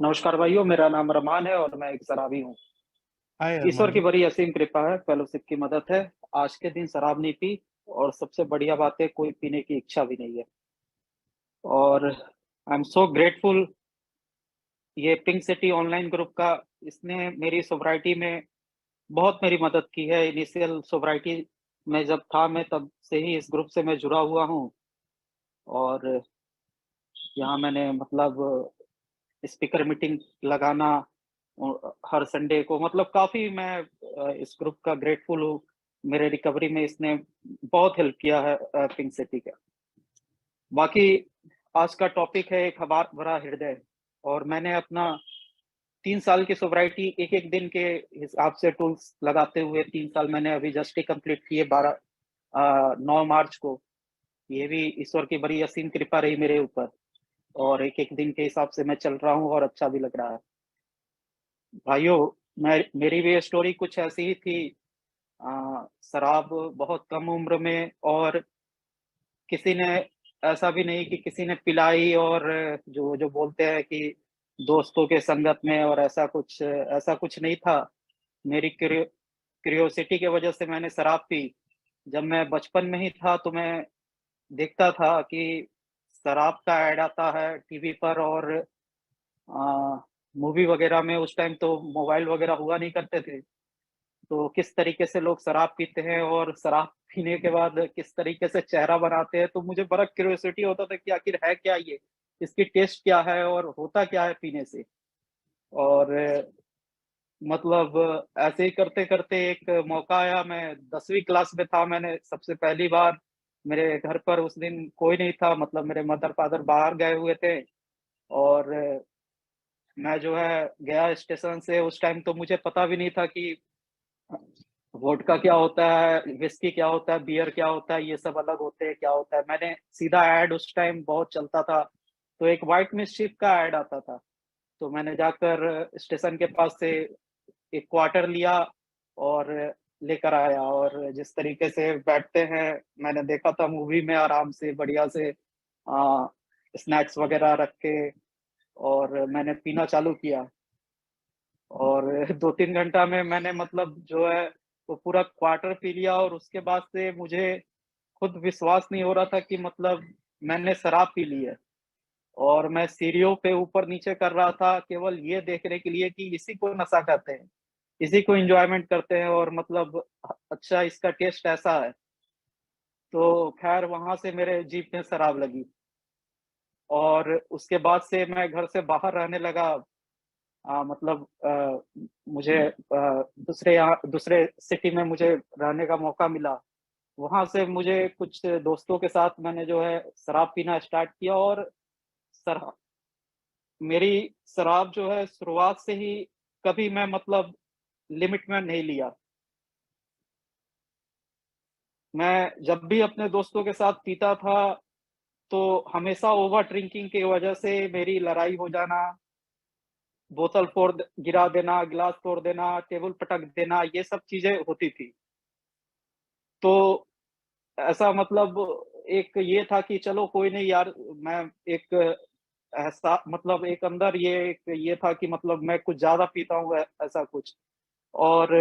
नमस्कार भाइयों, मेरा नाम रमान है और मैं एक शराबी हूँ। हाय ईश्वर अरमान की जी। बड़ी असीम कृपा है, फेलोशिप की मदद है। आज के दिन शराब नहीं पी और सबसे बढ़िया बात है कोई पीने की इच्छा भी नहीं है। और आई एम सो ग्रेटफुल ये पिंक सिटी ऑनलाइन ग्रुप का। इसने मेरी सोब्राइटी में बहुत मेरी मदद की है। इनिशियल सोब्राइटी में जब था मैं तब से ही इस ग्रुप से मैं जुड़ा हुआ हूँ। और यहाँ मैंने मतलब स्पीकर मीटिंग लगाना हर संडे को मतलब काफ़ी मैं इस ग्रुप का ग्रेटफुल हूँ। मेरे रिकवरी में इसने बहुत हेल्प किया है पिंक सिटी का। बाकी आज का टॉपिक है एक हमारा भरा हृदय। और मैंने अपना 3 साल की सोब्राइटी एक-एक दिन के हिसाब से टूल्स लगाते हुए 3 साल मैंने अभी जस्ट ही कंप्लीट किए 9 मार्च को। ये भी ईश्वर की बड़ी असीम कृपा रही मेरे ऊपर। और एक-एक दिन के हिसाब से मैं चल रहा हूँ और अच्छा भी लग रहा है। भाइयों, मैं मेरी भी स्टोरी कुछ ऐसी ही थी। शराब बहुत कम उम्र में और किसी ने ऐसा भी नहीं कि किसी ने पिलाई और जो जो बोलते हैं कि दोस्तों के संगत में और ऐसा कुछ नहीं था। मेरी क्यूरियोसिटी की वजह से मैंने शराब पी। जब मैं बचपन में ही था तो मैं देखता था कि शराब का ऐड आता है टीवी पर और मूवी वगैरह में। उस टाइम तो मोबाइल वगैरह हुआ नहीं करते थे। तो किस तरीके से लोग शराब पीते हैं और शराब पीने के बाद किस तरीके से चेहरा बनाते हैं, तो मुझे बड़ा क्यूरियोसिटी होता था कि आखिर है क्या ये? इसकी टेस्ट क्या है और होता क्या है पीने से? और मतलब ऐसे ही करते-करते एक मौका आया, मैं 10वीं क्लास में था, मैंने सबसे पहली बार मेरे घर पर उस दिन कोई नहीं था, मतलब मेरे मदर-फादर बाहर गए हुए थे। और मैं जो है गया स्टेशन से। उस टाइम तो मुझे पता भी नहीं था कि वोडका क्या होता है, व्हिस्की क्या होता है, बियर क्या होता है, ये सब अलग होते हैं, क्या होता है। मैंने सीधा ऐड उस टाइम बहुत चलता था, तो एक व्हाइट मिस्चिफ का ऐड आता था। तो मैंने जाकर स्टेशन के पास से एक क्वार्टर लिया और लेकर आया। और जिस तरीके से बैठते हैं, मैंने देखा था मूवी में आराम से बढ़िया से स्नैक्स वगैरह रख के और मैंने पीना चालू किया। और 2-3 घंटा में मैंने मतलब जो है वो पूरा क्वार्टर पी लिया और उसके बाद से मुझे खुद विश्वास नहीं हो रहा था कि मतलब मैंने शराब पी ली है। और मैं सीढ़ियों पे ऊपर-नीचे कर रहा था केवल ये देखने के लिए कि इसी को नशा कहते हैं, इसी को एन्जॉयमेंट करते हैं और मतलब अच्छा इसका टेस्ट ऐसा है। तो ख़ैर वहाँ से मेरे जीभ में शराब लगी और उसके बाद से मैं घर से बाहर रहने लगा। मतलब मुझे दूसरे सिटी में मुझे रहने का मौका मिला। वहाँ से मुझे कुछ दोस्तों के साथ मैंने जो है शराब पीना स्टार्ट किया। और शरा मेरी शराब जो है शुरुआत से ही कभी मैं मतलब लिमिट में नहीं लिया। मैं जब भी अपने दोस्तों के साथ पीता था, तो हमेशा ओवर ड्रिंकिंग की वजह से मेरी लड़ाई हो जाना, बोतल गिरा देना, गिलास तोड़ देना, टेबल पटक देना, ये सब चीज़ें होती थी। तो ऐसा मतलब एक ये था कि चलो कोई नहीं यार, मैं एक ऐसा मतलब एक अंदर ये था कि मतलब मैं कुछ ज़्यादा पीता हूँ ऐसा कुछ। और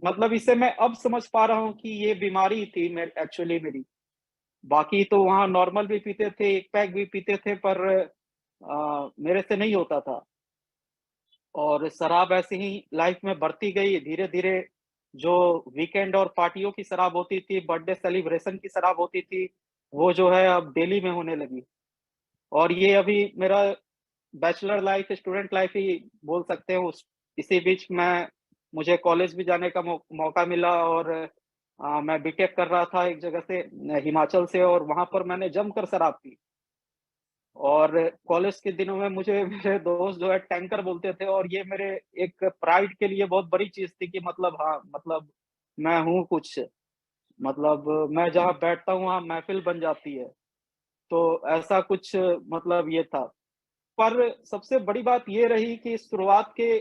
मतलब इसे मैं अब समझ पा रहा हूँ कि ये बीमारी थी एक्चुअली मेरी। बाकी तो वहाँ नॉर्मल भी पीते थे, 1 पैक भी पीते थे, पर मेरे से नहीं होता था। और शराब ऐसे ही लाइफ में बढ़ती गई धीरे-धीरे। जो वीकेंड और पार्टियों की शराब होती थी, बर्थडे सेलिब्रेशन की शराब होती थी, वो जो है अब डेली में होने लगी। और ये अभी मेरा बैचलर लाइफ, स्टूडेंट लाइफ ही बोल सकते हैं। उस इसी बीच मुझे कॉलेज भी जाने का मौका मिला और मैं बीटेक कर रहा था एक जगह से हिमाचल से, और वहाँ पर मैंने जमकर शराब पी। और कॉलेज के दिनों में मुझे मेरे दोस्त जो है टैंकर बोलते थे और ये मेरे एक प्राइड के लिए बहुत बड़ी चीज़ थी कि मतलब हाँ, मतलब मैं हूँ कुछ, मतलब मैं जहाँ बैठता हूँ वहाँ महफ़िल बन जाती है। तो ऐसा कुछ मतलब ये था। पर सबसे बड़ी बात ये रही कि शुरुआत के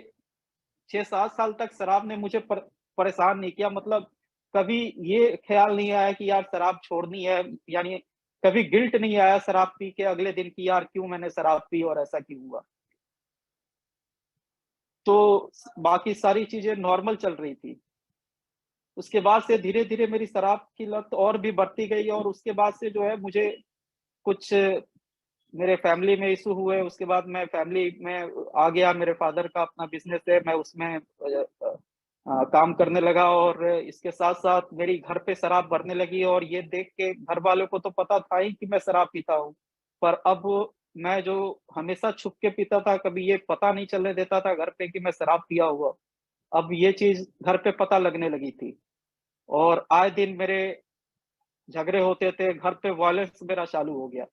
6-7 साल तक शराब ने मुझे परेशान नहीं किया। मतलब कभी ये ख़्याल नहीं आया कि यार शराब छोड़नी है, यानी कभी गिल्ट नहीं आया शराब पी के अगले दिन कि यार क्यों मैंने शराब पी और ऐसा क्यों हुआ? तो बाकी सारी चीज़ें नॉर्मल चल रही थी। उसके बाद से धीरे-धीरे मेरी शराब की लत और भी बढ़ती गई और उसके बाद से जो है मुझे कुछ मेरे फैमिली में इश्यू हुए, उसके बाद मैं फैमिली में आ गया, मेरे फादर का अपना बिज़नेस है, मैं उसमें काम करने लगा और इसके साथ-साथ मेरी घर पे शराब बढ़ने लगी और ये देख के घर वालों को तो पता था ही कि मैं शराब पीता हूँ। पर अब मैं जो हमेशा छुप के पीता था, कभी ये पता नहीं चलने देता था घर पे कि मैं शराब पिया हुआ। अब ये चीज़ घर पे पता लगने लगी थी और आए दिन मेरे झगड़े होते थे, घर पे वायलेंस मेरा चालू हो गया।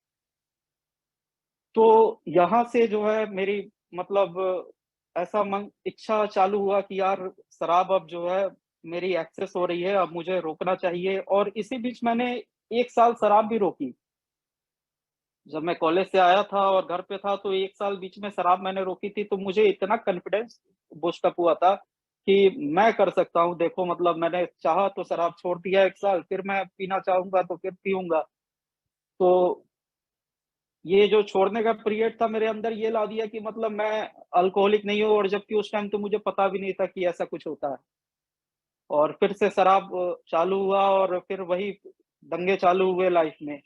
तो यहाँ से जो है मेरी मतलब ऐसा मन इच्छा चालू हुआ कि यार शराब अब जो है मेरी एक्सेस हो रही है, अब मुझे रोकना चाहिए और इसी बीच मैंने 1 साल शराब भी रोकी। जब मैं कॉलेज से आया था और घर पे था तो 1 साल बीच में शराब मैंने रोकी थी, तो मुझे इतना कॉन्फिडेंस बूस्ट अप हुआ था कि मैं कर सकता हूँ। देखो मतलब मैंने चाहा तो शराब छोड़ दिया 1 साल, फिर मैं पीना चाहूँगा तो फिर पीऊँगा। तो ये जो छोड़ने का पीरियड था मेरे अंदर ये ला दिया कि मतलब मैं अल्कोहलिक नहीं हूँ और जबकि उस टाइम तो मुझे पता भी नहीं था कि ऐसा कुछ होता है। और फिर से शराब चालू हुआ और फिर वही दंगे चालू हुए लाइफ में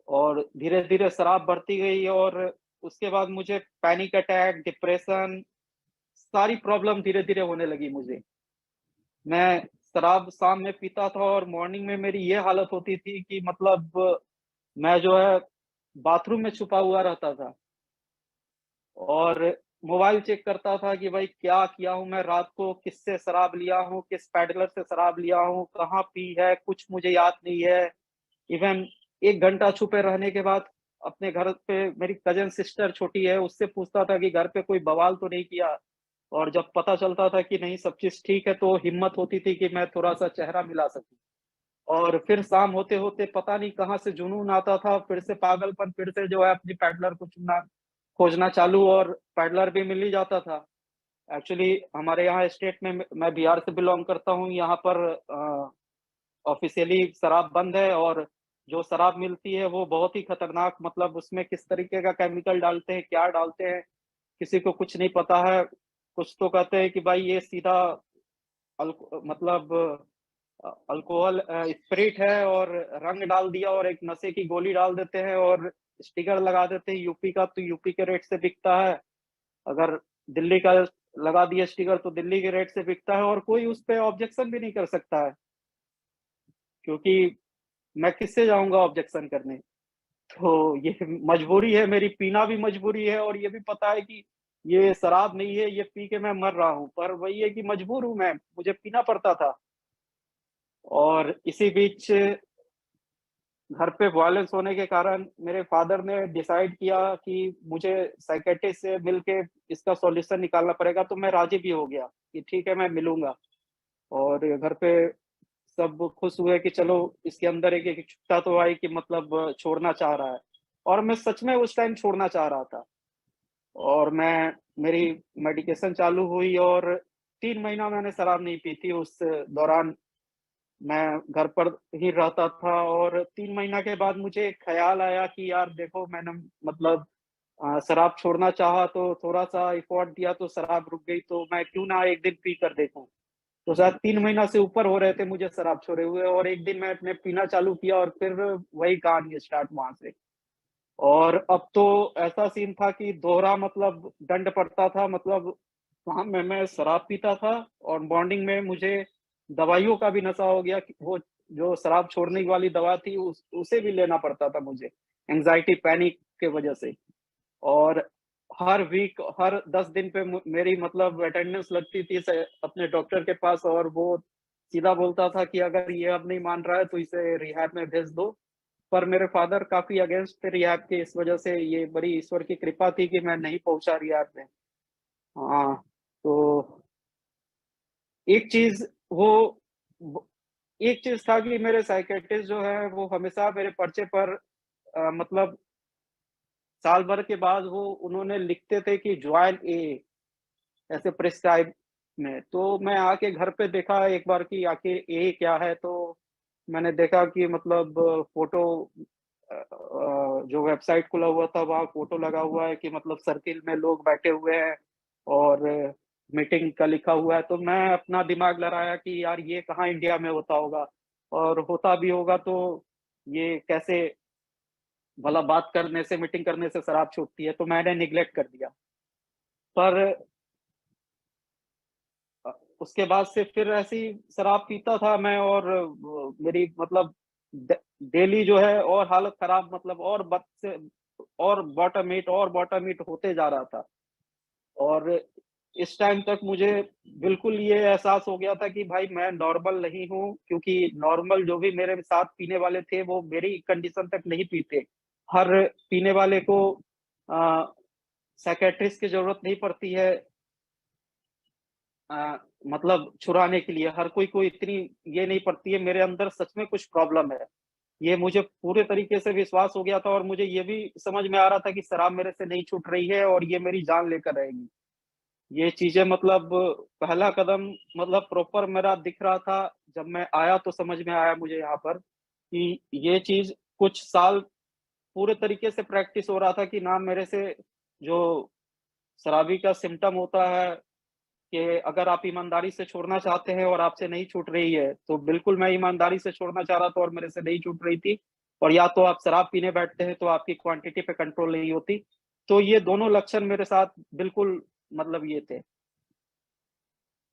और धीरे-धीरे शराब बढ़ती गई और उसके बाद मुझे पैनिक अटैक, डिप्रेशन सारी प्रॉब्लम धीरे-धीरे होने लगी मुझे। मैं शराब शाम में पीता था और मॉर्निंग में मेरी ये हालत होती थी कि मतलब मैं जो है बाथरूम में छुपा हुआ रहता था। और मोबाइल चेक करता था कि भाई क्या किया हूँ मैं रात को, किससे शराब लिया हूँ, किस पैडलर से शराब लिया हूँ, कहाँ पी है, कुछ मुझे याद नहीं है। इवन 1 घंटा छुपे रहने के बाद अपने घर पे मेरी कज़न सिस्टर छोटी है, उससे पूछता था कि घर पे कोई बवाल तो नहीं किया? और जब पता चलता था कि नहीं सब चीज़ ठीक है, तो हिम्मत होती थी कि मैं थोड़ा-सा चेहरा मिला सकूँ। और फिर शाम होते-होते पता नहीं कहाँ से जुनून आता था, फिर से पागलपन, फिर से जो है अपनी पैडलर को चुनना खोजना चालू और पैडलर भी मिल ही जाता था। एक्चुअली हमारे यहाँ स्टेट में मैं बिहार से बिलॉन्ग करता हूँ, यहाँ पर ऑफ़िशियली शराब बंद है और जो शराब मिलती है वो बहुत ही खतरनाक मतलब उसमें किस तरीके का केमिकल डालते हैं, क्या डालते हैं, किसी को कुछ नहीं पता है। कुछ तो कहते हैं कि भाई ये सीधा मतलब अल्कोहल स्पिरिट है और रंग डाल दिया और एक नशे की गोली डाल देते हैं और स्टिकर लगा देते हैं यूपी का, तो यूपी के रेट से बिकता है। अगर दिल्ली का लगा दिया स्टिकर तो दिल्ली के रेट से बिकता है और कोई उस पे ऑब्जेक्शन भी नहीं कर सकता है, क्योंकि मैं किससे जाऊँगा ऑब्जेक्शन करने? तो ये मजबूरी है मेरी, पीना भी मजबूरी है और ये भी पता है कि ये शराब नहीं है, ये पी के मैं मर रहा हूँ, पर वही है कि मजबूर हूँ मैं, मुझे पीना पड़ता था। और इसी बीच घर पे वायलेंस होने के कारण मेरे फादर ने डिसाइड किया कि मुझे साइकियाट्रिस्ट से मिलके इसका सॉल्यूशन निकालना पड़ेगा, तो मैं राज़ी भी हो गया कि ठीक है, मैं मिलूँगा। और घर पे सब खुश हुए कि चलो इसके अंदर एक एक इच्छुकता तो आई कि मतलब छोड़ना चाह रहा है। और मैं सच में उस टाइम छोड़ना चाह रहा था और मैं मेरी मेडिकेशन चालू हुई और 3 महीना मैंने शराब नहीं पी थी। उस दौरान मैं घर पर ही रहता था और 3 महीना के बाद मुझे एक ख़्याल आया कि यार देखो मैंने मतलब शराब छोड़ना चाहा तो थोड़ा-सा एफ़र्ट दिया तो शराब रुक गई, तो मैं क्यों ना एक दिन पी कर देखूँ। तो शायद 3 महीना से ऊपर हो रहे थे मुझे शराब छोड़े हुए और एक दिन मैंने पीना चालू किया और फिर वही कहानी स्टार्ट वहाँ से। और अब तो ऐसा सीन था कि दोहरा मतलब दंड पड़ता था, मतलब वहाँ मैं शराब पीता था और मॉर्निंग में मुझे दवाइयों का भी नशा हो गया कि वो जो शराब छोड़ने वाली दवा थी उसे भी लेना पड़ता था मुझे, एंग्ज़ायटी पैनिक के वजह से। और हर वीक हर 10 दिन पे मेरी मतलब अटेंडेंस लगती थी अपने डॉक्टर के पास और वो सीधा बोलता था कि अगर ये अब नहीं मान रहा है तो इसे रिहैब में भेज दो। पर मेरे फादर काफ़ी अगेंस्ट थे रिहैब के, इस वजह से ये बड़ी ईश्वर की कृपा थी कि मैं नहीं पहुँचा रिहैब में। हाँ, तो एक चीज़ वो व एक चीज़ था कि मेरे साइकियाट्रिस्ट जो है वो हमेशा मेरे पर्चे पर मतलब साल भर के बाद वो उन्होंने लिखते थे कि जॉइन एए ऐसे प्रिस्क्राइब में। तो मैं आके घर पे देखा एक बार कि आखिर एए क्या है, तो मैंने देखा कि मतलब फ़ोटो जो वेबसाइट खुला हुआ था वहाँ फ़ोटो लगा हुआ है कि मतलब सर्किल में लोग बैठे हुए हैं और मीटिंग का लिखा हुआ है, तो मैं अपना दिमाग लड़ाया कि यार ये कहाँ इंडिया में होता होगा, और होता भी होगा तो ये कैसे भला बात करने से, मीटिंग करने से शराब छूटती है, तो मैंने निग्लेक्ट कर दिया। पर अ, उसके बाद से फिर ऐसे ही शराब पीता था मैं, और मेरी मतलब डेली जो है और हालत खराब, मतलब और बद से और बॉटम ईट होते जा रहा था। और इस टाइम तक मुझे बिल्कुल ये एहसास हो गया था कि भाई मैं नॉर्मल नहीं हूँ, क्योंकि नॉर्मल जो भी मेरे साथ पीने वाले थे वो मेरी कंडीशन तक नहीं पीते। हर पीने वाले को अ, साइकियाट्रिस्ट की ज़रूरत नहीं पड़ती है, मतलब छुड़ाने के लिए, हर कोई को इतनी ये नहीं पड़ती है, मेरे अंदर सच में कुछ प्रॉब्लम है। ये मुझे पूरे तरीके से विश्वास हो गया था, और मुझे ये भी समझ में आ रहा था कि शराब मेरे से नहीं छूट रही है और ये मेरी जान लेकर रहेगी। ये चीज़ें मतलब पहला कदम मतलब प्रॉपर मेरा दिख रहा था, जब मैं आया तो समझ में आया मुझे यहाँ पर कि ये चीज़ कुछ साल पूरे तरीके से प्रैक्टिस हो रहा था कि ना मेरे से जो शराबी का सिम्पटम होता है कि अगर आप ईमानदारी से छोड़ना चाहते हैं और आपसे नहीं छूट रही है, तो बिल्कुल मैं ईमानदारी से छोड़ना चाह रहा था और मेरे से नहीं छूट रही थी। और या तो आप शराब पीने बैठते हैं, तो आपकी क्वांटिटी पे कंट्रोल नहीं होती। तो ये दोनों लक्षण मेरे साथ बिल्कुल मतलब ये थे।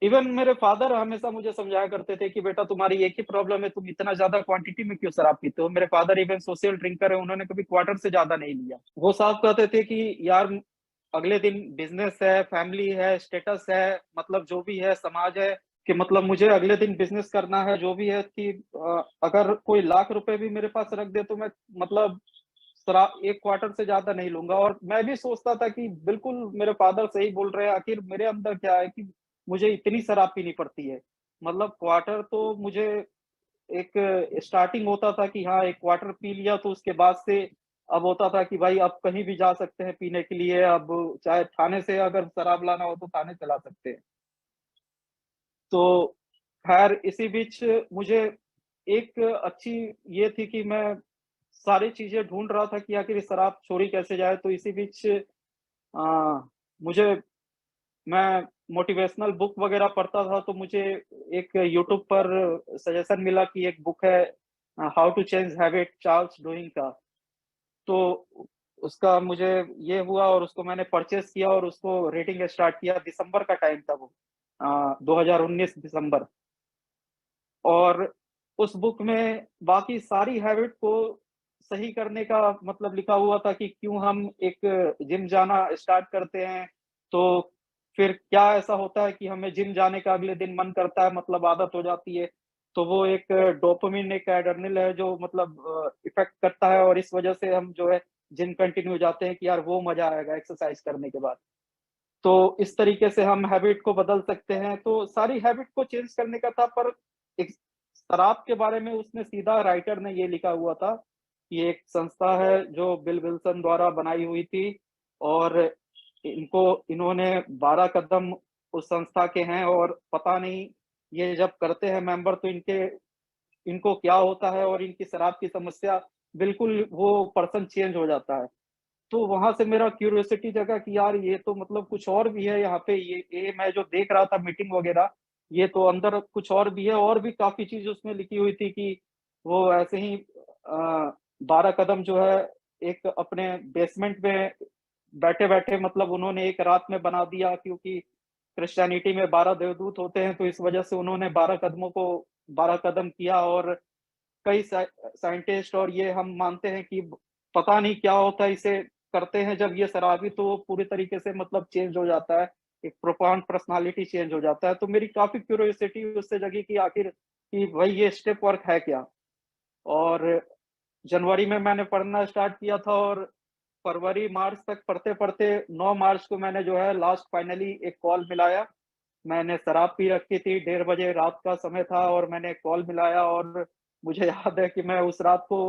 इवन मेरे फादर हमेशा मुझे समझाया करते थे कि बेटा तुम्हारी एक ही प्रॉब्लम है, तुम इतना ज़्यादा क्वांटिटी में क्यों शराब पीते हो? मेरे फादर इवन सोशल ड्रिंकर है, उन्होंने कभी क्वार्टर से ज़्यादा नहीं लिया। वो साफ कहते थे कि यार अगले दिन बिज़नेस है, फैमिली है, स्टेटस है, मतलब जो भी है, समाज है, कि मतलब मुझे अगले दिन बिज़नेस करना है, जो भी है कि अगर कोई लाख रुपए भी मेरे पास रख दे तो मैं मतलब शरा 1 क्वार्टर से ज़्यादा नहीं लूँगा। और मैं भी सोचता था कि बिल्कुल मेरे फादर सही बोल रहे हैं, आखिर मेरे अंदर क्या है कि मुझे इतनी शराब पीनी पड़ती है। मतलब क्वार्टर तो मुझे एक स्टार्टिंग होता था कि हाँ, 1 क्वार्टर पी लिया तो उसके बाद से अब होता था कि भाई अब कहीं भी जा सकते हैं पीने के लिए, अब चाहे थाने से अगर शराब लाना हो तो थाने चला सकते हैं। तो ख़ैर इसी बीच मुझे एक अच्छी ये थी कि मैं सारी चीज़ें ढूँढ रहा था कि आखिर ये शराब छोड़ी कैसे जाए, तो इसी बीच मुझे मैं मोटिवेशनल बुक वग़ैरह पढ़ता था, तो मुझे एक यूट्यूब पर सजेशन मिला कि एक बुक है how to change habit Charles Duhigg का। तो उसका मुझे ये हुआ और उसको मैंने परचेज़ किया और उसको रीडिंग स्टार्ट किया, दिसंबर का टाइम था वो 2019 दिसंबर। और उस बुक में बाकी सारी हैबिट को सही करने का मतलब लिखा हुआ था कि क्यों हम एक जिम जाना स्टार्ट करते हैं, तो फिर क्या ऐसा होता है कि हमें जिम जाने का अगले दिन मन करता है, मतलब आदत हो जाती है। तो वो एक डोपामाइन, एक एड्रेनल है जो मतलब इफ़ेक्ट करता है, और इस वजह से हम जो है जिम कंटिन्यू जाते हैं कि यार वो मज़ा आएगा एक्सरसाइज़ करने के बाद। तो इस तरीके से हम हैबिट को बदल सकते हैं, तो सारी हैबिट को चेंज करने का था, पर एक शराब के बारे में उसने सीधा राइटर ने ये लिखा हुआ था, कि एक संस्था है जो बिल विल्सन द्वारा बनाई हुई थी, और इनको इन्होंने 12 कदम उस संस्था के हैं, और पता नहीं ये जब करते हैं मेंबर तो इनको क्या होता है, और इनकी शराब की समस्या बिल्कुल वो पर्सन चेंज हो जाता है। तो वहाँ से मेरा क्यूरियोसिटी जगा कि यार ये तो मतलब कुछ और भी है यहाँ पे, ये मैं जो देख रहा था मीटिंग वगैरह, ये तो अंदर कुछ और भी है, और भी काफ़ी चीज़ उसमें लिखी हुई थी कि वो ऐसे ही 12 कदम जो है एक अपने बेसमेंट में बैठे-बैठे मतलब उन्होंने एक रात में बना दिया, क्योंकि क्रिश्चियनिटी में 12 देवदूत होते हैं, तो इस वजह से उन्होंने 12 कदमों को 12 कदम किया। और कई साइंटिस्ट और ये हम मानते हैं कि पता नहीं क्या होता है, इसे करते हैं जब ये शराबी, तो वो पूरी तरीके से मतलब चेंज हो जाता है, एक प्रोफाउंड पर्सनैलिटी चेंज हो जाता है। तो मेरी काफ़ी क्यूरियोसिटी उससे जगी कि आखिर कि भाई ये स्टेप वर्क है क्या? और जनवरी में मैंने पढ़ना स्टार्ट किया था, और फरवरी, मार्च तक पढ़ते-पढ़ते 9 मार्च को मैंने जो है लास्ट फाइनली एक कॉल मिलाया। मैंने शराब पी रखी थी, 1:30 बजे रात का समय था, और मैंने कॉल मिलाया, और मुझे याद है कि मैं उस रात को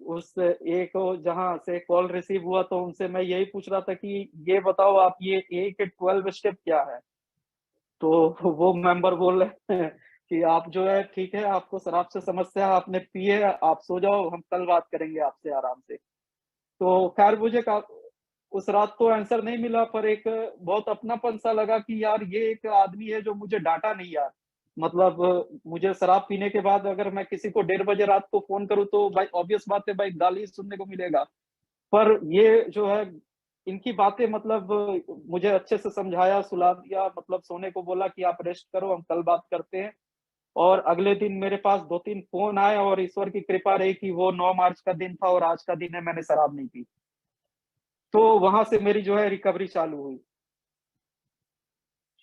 उस एक जहाँ से कॉल रिसीव हुआ तो उनसे मैं यही पूछ रहा था कि ये बताओ आप ये ए के 12 स्टेप क्या है? तो वो मेंबर बोल रहे हैं कि आप जो है ठीक है, आपको शराब से समस्या है, आपने पी है, आप सो जाओ, हम कल बात करेंगे आपसे आराम से। तो खैर मुझे का उस रात तो आंसर नहीं मिला, पर एक बहुत अपनापन सा लगा कि यार ये एक आदमी है जो मुझे डाँटा नहीं यार। मतलब मुझे शराब पीने के बाद अगर मैं किसी को 1:30 बजे रात को फ़ोन करूँ तो भाई ऑब्वियस बात है भाई गाली सुनने को मिलेगा। पर ये जो है इनकी बातें मतलब मुझे अच्छे से समझाया, सुला दिया, मतलब सोने को बोला कि आप रेस्ट करो, हम कल बात करते हैं। और अगले दिन मेरे पास 2-3 फ़ोन आए और ईश्वर की कृपा रही कि वो 9 मार्च का दिन था और आज का दिन है, मैंने शराब नहीं पी। तो वहाँ से मेरी जो है रिकवरी चालू हुई।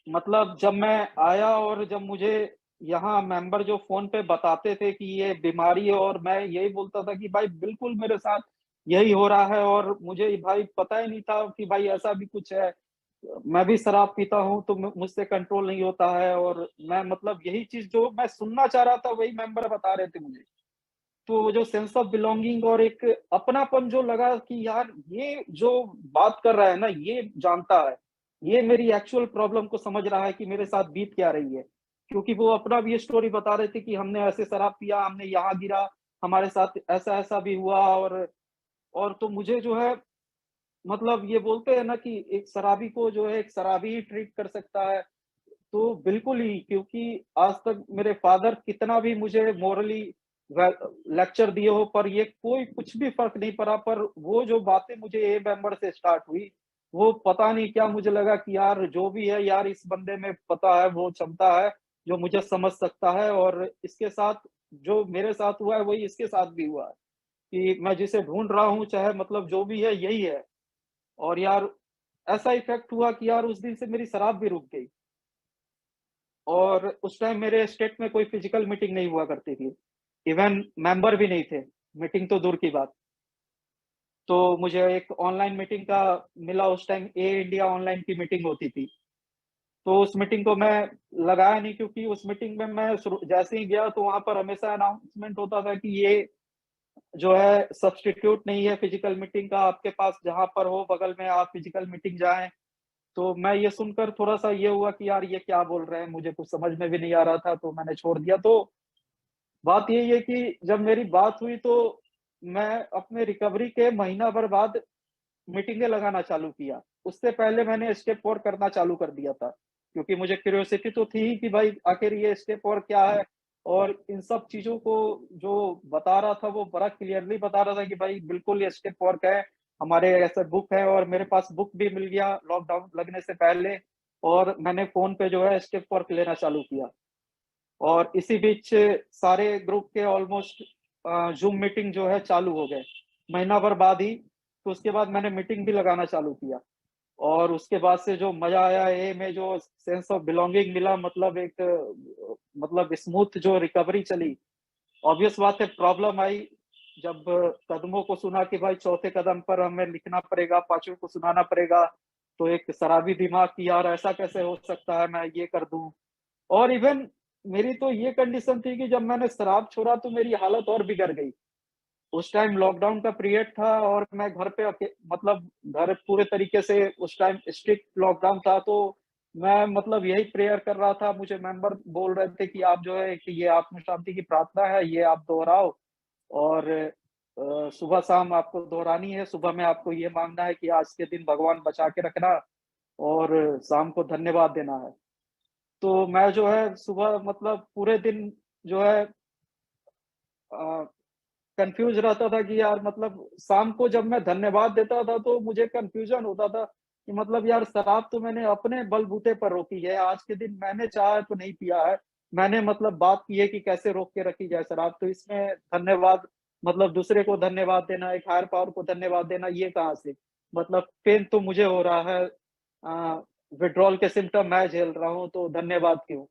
मतलब जब मैं आया और जब मुझे यहाँ मेंबर जो फ़ोन पे बताते थे कि ये बीमारी है और मैं यही बोलता था कि भाई बिल्कुल मेरे साथ यही हो रहा है और मुझे भाई पता ही नहीं था कि भाई ऐसा भी कुछ है। मैं भी शराब पीता हूँ तो मुझसे कंट्रोल नहीं होता है और मैं मतलब यही चीज़ जो मैं सुनना चाह रहा था वही मेंबर बता रहे थे मुझे। तो वो जो सेंस ऑफ बिलॉन्गिंग और एक अपनापन जो लगा कि यार ये जो बात कर रहा है ना, ये जानता है। ये मेरी एक्चुअल प्रॉब्लम को समझ रहा है कि मेरे साथ बीत क्या रही है। क्योंकि वो अपना भी ये स्टोरी बता रहे थे कि हमने ऐसे शराब पिया, हमने यहाँ गिरा, हमारे साथ ऐसा-ऐसा भी हुआ और तो मुझे जो है मतलब ये बोलते हैं ना कि एक शराबी को जो है एक शराबी ही ट्रीट कर सकता है। तो बिल्कुल ही, क्योंकि आज तक मेरे फादर कितना भी मुझे मोरली वे लेक्चर दिए हो, पर ये कोई कुछ भी फ़र्क नहीं पड़ा। पर वो जो बातें मुझे ए मेंबर से स्टार्ट हुई, वो पता नहीं क्या मुझे लगा कि यार जो भी है यार इस बंदे में पता है, वो क्षमता है, जो मुझे समझ सकता है और इसके साथ जो मेरे साथ हुआ है, वही इसके साथ भी हुआ है, कि मैं जिसे ढूँढ रहा हूँ, चाहे मतलब जो भी है, यही है। और यार ऐसा इफ़ेक्ट हुआ कि यार उस दिन से मेरी शराब भी रुक गई। और उस टाइम मेरे स्टेट में कोई फिजिकल मीटिंग नहीं हुआ करती थी। इवन मेंबर भी नहीं थे, मीटिंग तो दूर की बात। तो मुझे एक ऑनलाइन मीटिंग का मिला उस टाइम ए इंडिया ऑनलाइन की मीटिंग होती थी। तो उस मीटिंग को मैं लगाया नहीं क्योंकि उस मीटिंग में मैं शुरू जैसे ही गया तो वहाँ पर हमेशा अनाउंसमेंट होता था कि ये जो है सब्स्टिट्यूट नहीं है फिजिकल मीटिंग का, आपके पास जहाँ पर हो बगल में आप फिजिकल मीटिंग जाएँ। तो मैं ये सुनकर थोड़ा-सा ये हुआ कि यार ये क्या बोल रहे हैं, मुझे कुछ समझ में भी नहीं आ रहा था तो मैंने छोड़ दिया। तो बात यही है कि जब मेरी बात हुई तो मैं अपने रिकवरी के महीना भर बाद मीटिंगें लगाना चालू किया। उससे पहले मैंने स्टेप 4 करना चालू कर दिया था, क्योंकि मुझे क्यूरियोसिटी तो थी ही कि भाई आखिर ये स्टेप 4 क्या है? और इन सब चीज़ों को जो बता रहा था वो बड़ा क्लियरली बता रहा था कि भाई बिल्कुल ये स्टेप 4 का है, हमारे ऐसे बुक है और मेरे पास बुक भी मिल गया लॉकडाउन लगने से पहले और मैंने फ़ोन पे जो है स्टेप 4 लेना चालू किया। और इसी बीच सारे ग्रुप के ऑलमोस्ट ज़ूम मीटिंग जो है चालू हो गए। महीना भर बाद ही, तो उसके बाद मैंने मीटिंग भी लगाना चालू किया। और उसके बाद से जो मज़ा आया ये में जो सेंस ऑफ बिलॉन्गिंग मिला, मतलब एक मतलब स्मूथ जो रिकवरी चली। ऑब्वियस बात है प्रॉब्लम आई जब कदमों को सुना कि भाई चौथे कदम पर हमें लिखना पड़ेगा, पाँचवें को सुनाना पड़ेगा। तो एक शराबी दिमाग कि यार ऐसा कैसे हो सकता है, मैं ये कर दूँ। और इवन मेरी तो ये कंडीशन थी कि जब मैंने शराब छोड़ा तो मेरी हालत और बिगड़ गई। उस टाइम लॉकडाउन का पीरियड था और मैं घर पे मतलब घर पूरे तरीके से उस टाइम स्ट्रिक्ट लॉकडाउन था, तो मैं मतलब यही प्रेयर कर रहा था। मुझे मेंबर बोल रहे थे कि आप जो है कि ये आत्म शांति की प्रार्थना है, ये आप दोहराओ और सुबह-शाम आपको दोहरानी है। सुबह में आपको ये माँगना है कि आज के दिन भगवान बचा के रखना और शाम को धन्यवाद देना है। तो मैं जो है सुबह मतलब पूरे दिन जो है अ, कन्फ्यूज़ रहता था कि यार मतलब शाम को जब मैं धन्यवाद देता था तो मुझे कन्फ्यूज़न होता था कि मतलब यार शराब तो मैंने अपने बलबूते पर रोकी है, आज के दिन मैंने चाहा तो नहीं पिया है। मैंने मतलब बात की है कि कैसे रोक के रखी जाए शराब, तो इसमें धन्यवाद मतलब दूसरे को धन्यवाद देना, एक हायर पावर को धन्यवाद देना, ये कहाँ से? मतलब पेन तो मुझे हो रहा है, विथड्रॉल के सिम्पटम मैं झेल रहा हूँ तो धन्यवाद क्यों?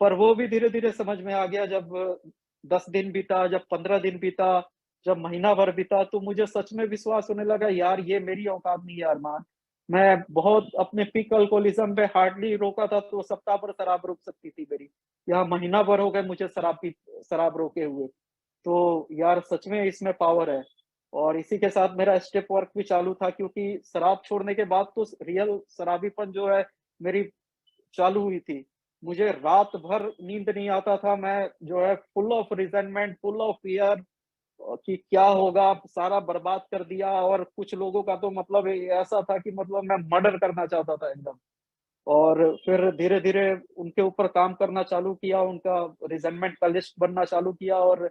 पर वो भी धीरे-धीरे समझ में आ गया जब 10 दिन बीता, जब 15 दिन बीता, जब महीना भर बीता तो मुझे सच में विश्वास होने लगा यार ये मेरी औकात नहीं है अरमान। मैं बहुत अपने पीक अल्कोहलिज़्म पे हार्डली रोका था तो सप्ताह भर शराब रुक सकती थी मेरी। यहाँ महीना भर हो गए मुझे शराब रोके हुए। तो यार सच में इसमें पावर है। और इसी के साथ मेरा स्टेप वर्क भी चालू था क्योंकि शराब छोड़ने के बाद तो रियल शराबीपन जो है मेरी चालू हुई थी। मुझे रात भर नींद नहीं आता था, मैं जो है full of resentment, full of fear कि क्या होगा, सारा बर्बाद कर दिया। और कुछ लोगों का तो मतलब ऐसा था कि मतलब मैं मर्डर करना चाहता था एकदम। और फिर धीरे-धीरे उनके ऊपर काम करना चालू किया, उनका रिज़ाइनमेंट का लिस्ट बनना चालू किया। और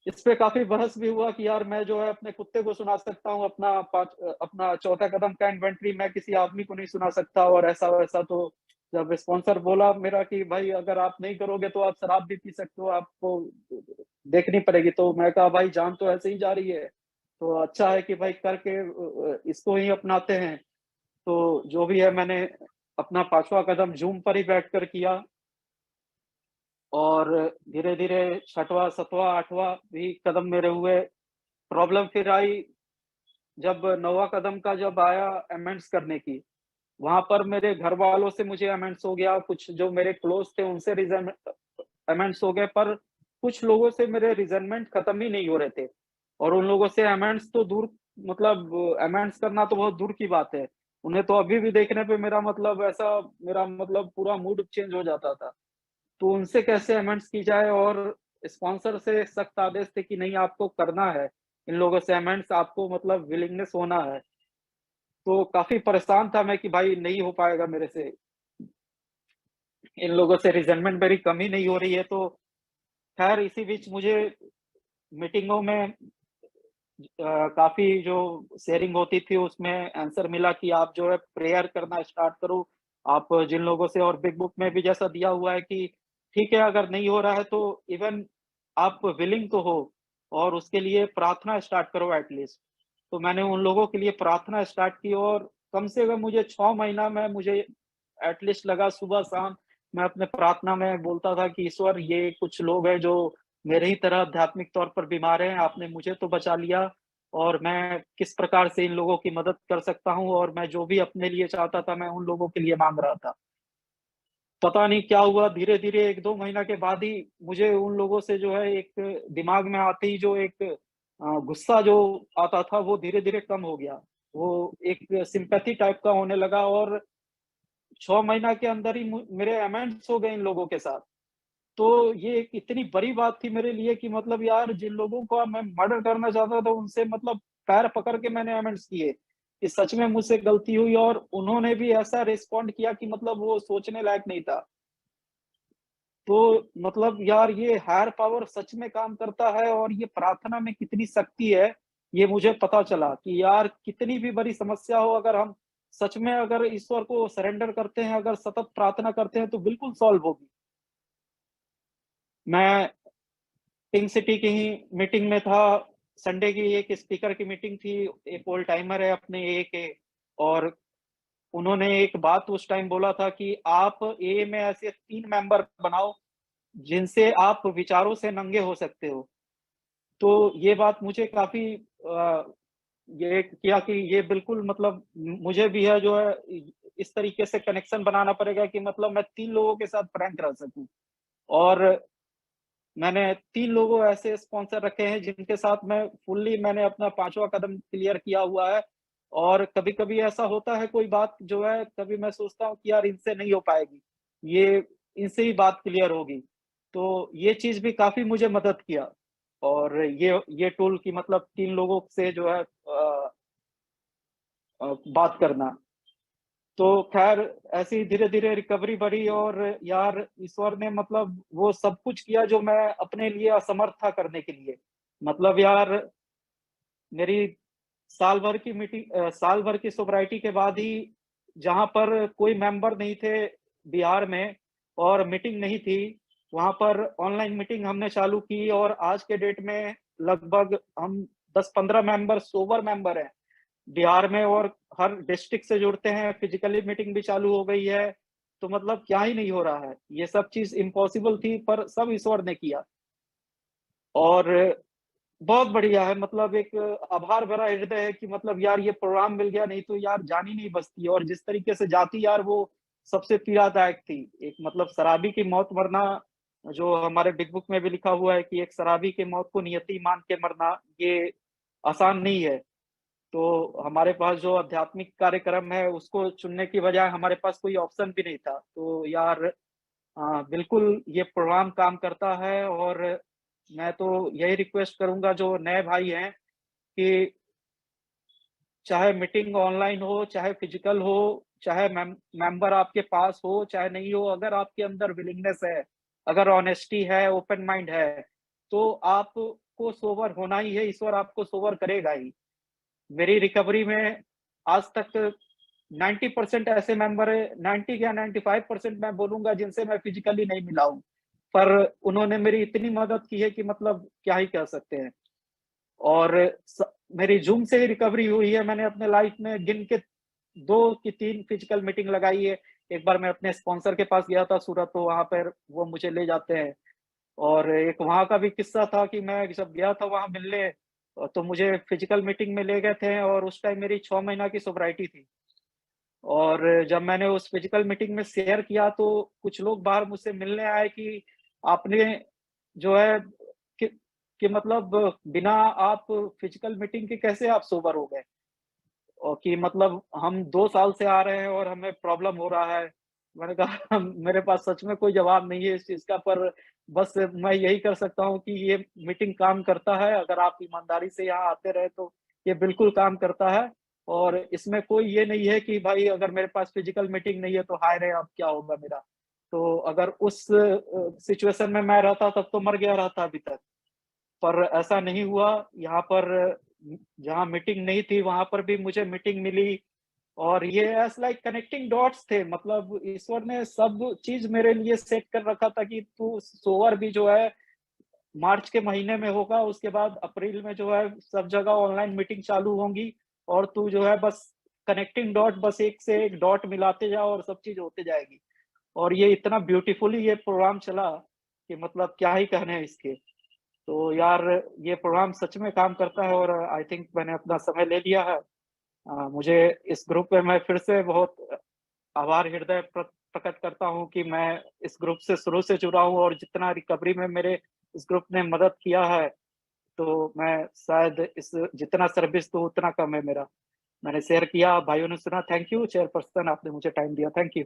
इस पे काफ़ी बहस भी हुआ कि यार मैं जो है अपने कुत्ते को सुना सकता हूँ, अपना चौथा कदम का इन्वेंटरी मैं किसी आदमी को नहीं सुना सकता और ऐसा-वैसा। तो जब स्पॉन्सर बोला मेरा कि भाई अगर आप नहीं करोगे तो आप शराब भी पी सकते हो, आपको देखनी पड़ेगी। तो मैं कहा भाई जान तो ऐसे ही जा रही है, तो अच्छा है कि भाई करके इसको ही अपनाते हैं। तो जो भी है मैंने अपना 5वां कदम ज़ूम पर ही बैठकर किया। और धीरे-धीरे 6वां, 7वां, 8वां भी कदम मेरे हुए। प्रॉब्लम फिर आई जब 9वां कदम का जब आया अमेंड्स करने की, वहाँ पर मेरे घरवालों से मुझे अमेंड्स हो गया, कुछ जो मेरे क्लोज़ थे उनसे अमेंड्स हो गए, पर कुछ लोगों से मेरे रिज़नमेंट खत्म ही नहीं हो रहे थे। और उन लोगों से अमेंड्स तो दूर, मतलब अमेंड्स करना तो बहुत दूर की बात है। उन्हें तो अभी भी देखने पे मेरा मतलब पूरा मूड चेंज हो जाता था। तो उनसे कैसे अमेंड्स की जाए, और स्पॉन्सर से सख्त आदेश थे कि नहीं आपको करना है, इन लोगों से अमेंड्स, आपको मतलब विलिंगनेस होना है। तो काफ़ी परेशान था मैं कि भाई नहीं हो पाएगा मेरे से, इन लोगों से रिज़नमेंट मेरी कम ही नहीं हो रही है। तो ख़ैर इसी बीच मुझे मीटिंगों में काफ़ी जो शेयरिंग होती थी उसमें आंसर मिला कि आप जो है प्रेयर करना स्टार्ट करो। आप जिन लोगों से, और बिग बुक में भी जैसा दिया हुआ है कि ठीक है अगर नहीं हो रहा है तो इवन आप विलिंग तो हो, और उसके लिए प्रार्थना स्टार्ट करो एट लीस्ट। तो मैंने उन लोगों के लिए प्रार्थना स्टार्ट की, और कम से कम मुझे 6 महीना में मुझे एट लीस्ट लगा, सुबह-शाम मैं अपने प्रार्थना में बोलता था कि ईश्वर ये कुछ लोग हैं जो मेरे ही तरह आध्यात्मिक तौर पर बीमार हैं, आपने मुझे तो बचा लिया, और मैं किस प्रकार से इन लोगों की मदद कर सकता हूँ, और मैं जो भी अपने लिए चाहता था मैं उन लोगों के लिए माँग रहा था। पता नहीं क्या हुआ, धीरे-धीरे 1-2 महीना के बाद ही मुझे उन लोगों से जो है एक दिमाग में आते ही जो एक गुस्सा जो आता था वो धीरे-धीरे कम हो गया। वो एक सिम्पैथी टाइप का होने लगा, और 6 महीना के अंदर ही मेरे अमेंड्स हो गए इन लोगों के साथ। तो ये एक इतनी बड़ी बात थी मेरे लिए कि मतलब यार जिन लोगों को मैं मर्डर करना चाहता था उनसे मतलब पैर पकड़ के मैंने अमेंड्स किए, कि सच में मुझसे गलती हुई, और उन्होंने भी ऐसा रिस्पॉन्ड किया कि मतलब वो सोचने लायक नहीं था। तो मतलब यार ये हायर पावर सच में काम करता है, और ये प्रार्थना में कितनी शक्ति है, ये मुझे पता चला कि यार कितनी भी बड़ी समस्या हो, अगर हम सच में अगर ईश्वर को सरेंडर करते हैं, अगर सतत प्रार्थना करते हैं तो बिल्कुल सॉल्व होगी। मैं पिंक सिटी की ही मीटिंग में था, संडे की एक स्पीकर की मीटिंग थी, एक ओल्ड टाइमर है अपने एए के, और उन्होंने एक बात उस टाइम बोला था कि आप एए में ऐसे 3 मेंबर बनाओ, जिनसे आप विचारों से नंगे हो सकते हो। तो ये बात मुझे काफ़ी ये किया कि ये बिल्कुल मतलब मुझे भी है जो है इस तरीके से कनेक्शन बनाना पड़ेगा कि मतलब मैं 3 लोगों के साथ फ्रैंक रह सकूँ। और मैंने 3 लोगों ऐसे स्पॉन्सर रखे हैं जिनके साथ मैं फुल्ली मैंने अपना 5वां कदम क्लियर किया हुआ है। और कभी-कभी ऐसा होता है कोई बात जो है, कभी मैं सोचता हूँ कि यार इनसे नहीं हो पाएगी, ये इनसे ही बात क्लियर होगी। तो ये चीज़ भी काफ़ी मुझे मदद किया, और ये टूल कि मतलब 3 लोगों से जो है बात करना। तो ख़ैर ऐसे ही धीरे-धीरे रिकवरी बढ़ी, और यार ईश्वर ने मतलब वो सब कुछ किया जो मैं अपने लिए असमर्थ था करने के लिए। मतलब यार मेरी साल भर की सोब्राइटी के बाद ही, जहाँ पर कोई मेंबर नहीं थे बिहार में और मीटिंग नहीं थी, वहाँ पर ऑनलाइन मीटिंग हमने चालू की, और आज के डेट में लगभग हम 10-15 मेंबर सोबर मेंबर हैं बिहार में, और हर डिस्ट्रिक्ट से जुड़ते हैं, फिजिकली मीटिंग भी चालू हो गई है। तो मतलब क्या ही नहीं हो रहा है। ये सब चीज़ इम्पॉसिबल थी पर सब ईश्वर ने किया, और बहुत बढ़िया है, मतलब एक आभार भरा हृदय है कि मतलब यार ये प्रोग्राम मिल गया, नहीं तो यार जान ही नहीं बचती। और जिस तरीके से जाती यार वो सबसे पीड़ादायक थी। एक मतलब शराबी की मौत मरना, जो हमारे बिग बुक में भी लिखा हुआ है कि एक शराबी की मौत को नियति मान के मरना, ये आसान नहीं है। तो हमारे पास जो आध्यात्मिक कार्यक्रम है उसको चुनने की बजाय हमारे पास कोई ऑप्शन भी नहीं था। तो यार बिल्कुल ये प्रोग्राम काम करता है, और मैं तो यही रिक्वेस्ट करूँगा जो नए भाई हैं कि चाहे मीटिंग ऑनलाइन हो, चाहे फिजिकल हो, चाहे मेंबर आपके पास हो, चाहे नहीं हो, अगर आपके अंदर विलिंगनेस है, अगर ऑनेस्टी है, ओपन माइंड है, तो आपको सोबर होना ही है, ईश्वर आपको सोबर करेगा ही। मेरी रिकवरी में आज तक 90% ऐसे मेंबर है, 90 क्या 95% मैं बोलूँगा जिनसे मैं फिजिकली नहीं मिला हूँ। पर उन्होंने मेरी इतनी मदद की है कि मतलब क्या ही कह सकते हैं। और स मेरी ज़ूम से ही रिकवरी हुई है। मैंने अपने लाइफ़ में गिन के 2 की 3 फिजिकल मीटिंग लगाई है। एक बार मैं अपने स्पॉन्सर के पास गया था सूरत, तो वहाँ पर वो मुझे ले जाते हैं। और एक वहाँ का भी किस्सा था कि मैं जब गया था वहाँ मिलने, तो मुझे फिजिकल मीटिंग में ले गए थे और उस टाइम मेरी 6 महीना की सोब्राइटी थी। और जब मैंने उस फिजिकल मीटिंग में शेयर किया तो कुछ लोग बाहर मुझसे मिलने आए कि आपने जो है कि कि मतलब बिना आप फिजिकल मीटिंग के कैसे आप सोबर हो गए? और कि मतलब हम 2 साल से आ रहे हैं और हमें प्रॉब्लम हो रहा है। मैंने कहा मेरे पास सच में कोई जवाब नहीं है इस चीज़ का, पर बस मैं यही कर सकता हूँ कि ये मीटिंग काम करता है, अगर आप ईमानदारी से यहाँ आते रहे तो ये बिल्कुल काम करता है। और इसमें कोई ये नहीं है कि भाई अगर मेरे पास फिजिकल मीटिंग नहीं है तो हाय रे अब क्या होगा मेरा? तो अगर उस सिचुएशन में मैं रहता तब तो मर गया रहता अभी तक। पर ऐसा नहीं हुआ, यहाँ पर जहाँ मीटिंग नहीं थी वहाँ पर भी मुझे मीटिंग मिली। और ये ऐज़ लाइक कनेक्टिंग डॉट्स थे, मतलब ईश्वर ने सब चीज़ मेरे लिए सेट कर रखा था कि तू सोवर भी जो है मार्च के महीने में होगा, उसके बाद अप्रैल में जो है सब जगह ऑनलाइन मीटिंग चालू होंगी और तू जो है बस कनेक्टिंग डॉट, बस एक से एक डॉट मिलाते जाओ और सब चीज़ होते जाएगी। और ये इतना ब्यूटीफुली ये प्रोग्राम चला कि मतलब क्या ही कहने इसके। तो यार ये प्रोग्राम सच में काम करता है और आई थिंक मैंने अपना समय ले लिया है। मुझे इस ग्रुप पे मैं फिर से बहुत आभार हृदय प्रकट करता हूँ कि मैं इस ग्रुप से शुरू से जुड़ा हूँ और जितना रिकवरी में मेरे इस ग्रुप ने मदद किया है, तो मैं शायद इस जितना सर्विस दूँ उतना कम है मेरा। मैंने शेयर किया, भाइयों ने सुना, थैंक यू चेयरपर्सन आपने मुझे टाइम दिया, थैंक यू।